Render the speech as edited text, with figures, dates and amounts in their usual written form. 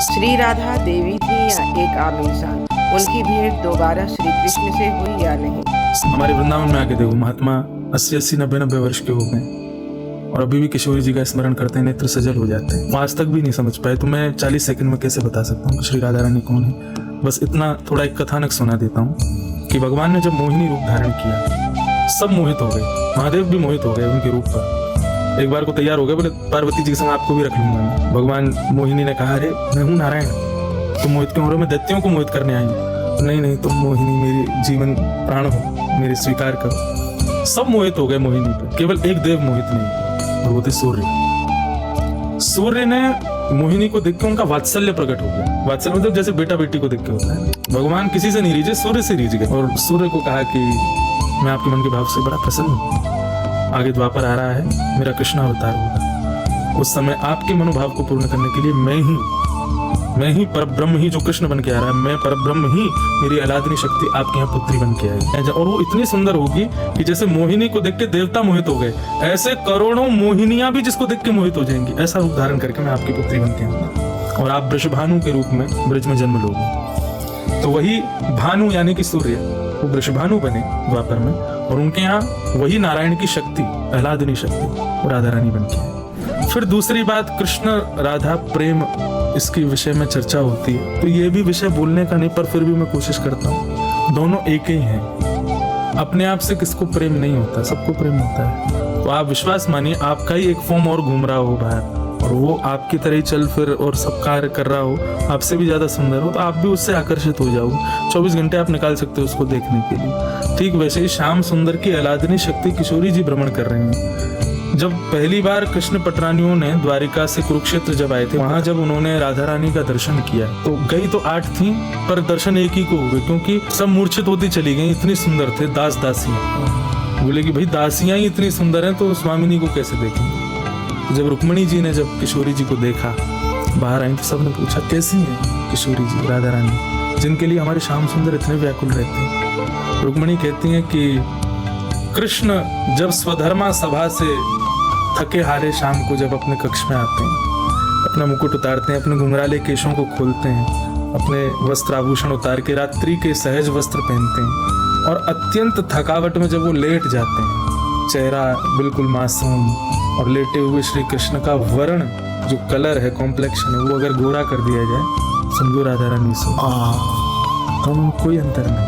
श्री राधा देवी थी या एक आम इंसान? उनकी भेंट दोबारा श्री कृष्ण से हुई या नहीं? हमारे वृंदावन में आके देखो, महात्मा 80-80, 90-90 वर्ष के हो गए और अभी भी किशोरी जी का स्मरण करते हैं, नेत्र सजल हो जाते हैं। वो आज तक भी नहीं समझ पाए, तो मैं 40 सेकंड में कैसे बता सकता हूँ कि श्री राधा रानी कौन है। बस इतना थोड़ा एक कथानक सुना देता हूँ कि भगवान ने जब मोहिनी रूप धारण किया, सब मोहित हो गए, महादेव भी मोहित हो गए उनके रूप पर। एक बार को तैयार हो गए, बोले पार्वती जी के संग आपको भी रख लूंगा मैं। भगवान मोहिनी ने कहा, अरे मैं हूँ नारायण, तुम मोहित क्यों हो रहे हो? मैं दैत्यों को मोहित करने आई हूँ। नहीं नहीं, तुम मोहिनी मेरी जीवन प्राण हो, मेरे स्वीकार करो। सब मोहित हो गए मोहिनी पे, केवल एक देव मोहित नहीं, और वो थे सूर्य। सूर्य ने मोहिनी को देख के उनका वात्सल्य प्रकट हो गया। वात्सल्य मतलब जैसे बेटा बेटी को देख के होता है। भगवान किसी से नहीं रीझे, सूर्य से रीझ गए और सूर्य को कहा कि मैं आपके मन के भाव से बड़ा प्रसन्न हूँ, आगे द्वापर आ रहा है, मेरा कृष्ण अवतार होगा। उस समय आपके मनोभाव को पूर्ण करने के लिए मैं ही परब्रह्म ही जो कृष्ण बन के आ रहा है, मैं परब्रह्म ही, मेरी अलादिनी शक्ति आपके यहाँ पुत्री बन के आई। और वो इतनी सुंदर होगी कि जैसे मोहिनी को देख के देवता मोहित हो गए, ऐसे करोड़ों मोहिनियां भी जिसको देख के मोहित हो जाएंगी। ऐसा रूप धारण करके मैं आपकी पुत्री बन के आऊंगा और आप वृषभानु के रूप में ब्रज में जन्म लोगे। तो वही भानु यानी कि सूर्य, वो वृषभानु बने द्वापर में, और उनके यहाँ वही नारायण की शक्ति, आह्लादिनी शक्ति, वो राधा रानी बन के। फिर दूसरी बात, कृष्ण राधा प्रेम, इसके विषय में चर्चा होती है, तो ये भी विषय बोलने का नहीं, पर फिर भी मैं कोशिश करता हूँ। दोनों एक ही हैं। अपने आप से किसको प्रेम नहीं होता, सबको प्रेम होता है। तो आप विश्वास मानिए, आपका ही एक फॉर्म और घूम रहा हो बाहर, और वो आपकी तरह ही चल फिर और सब कार्य कर रहा हो, आपसे भी ज्यादा सुंदर हो, तो आप भी उससे आकर्षित हो जाओगे। 24 घंटे आप निकाल सकते हो उसको देखने के लिए। ठीक वैसे ही श्याम सुंदर की आह्लादिनी शक्ति किशोरी जी भ्रमण कर रहे हैं। जब पहली बार कृष्ण पटरानियों ने द्वारिका से कुरुक्षेत्र जब आए थे, वहां जब उन्होंने राधा रानी का दर्शन किया, तो गई तो 8 थी, पर दर्शन एक ही को हुए, क्योंकि सब मूर्छित होती चली गई, इतनी सुंदर थे दास दासियां। बोले कि भाई दासियां ही इतनी सुंदर हैं, तो स्वामिनी को कैसे देखेंगे? जब रुक्मणी जी ने जब किशोरी जी को देखा, बाहर आई, तो सबने पूछा कैसी है किशोरी जी, राधा रानी, जिनके लिए हमारे श्याम सुंदर इतने व्याकुल रहते हैं। रुक्मणी कहती हैं कि कृष्ण जब स्वधर्मा सभा से थके हारे शाम को जब अपने कक्ष में आते हैं, अपना मुकुट उतारते हैं, अपने घुंघराले केशों को खोलते हैं, अपने वस्त्र आभूषण उतार के रात्रि के सहज वस्त्र पहनते हैं, और अत्यंत थकावट में जब वो लेट जाते हैं, चेहरा बिल्कुल मासूम, और लेटे हुए श्री कृष्ण का वर्ण जो कलर है, कॉम्प्लेक्शन है, वो अगर गोरा कर दिया जाए, समझो राधा रानी से, तो कोई अंतर नहीं।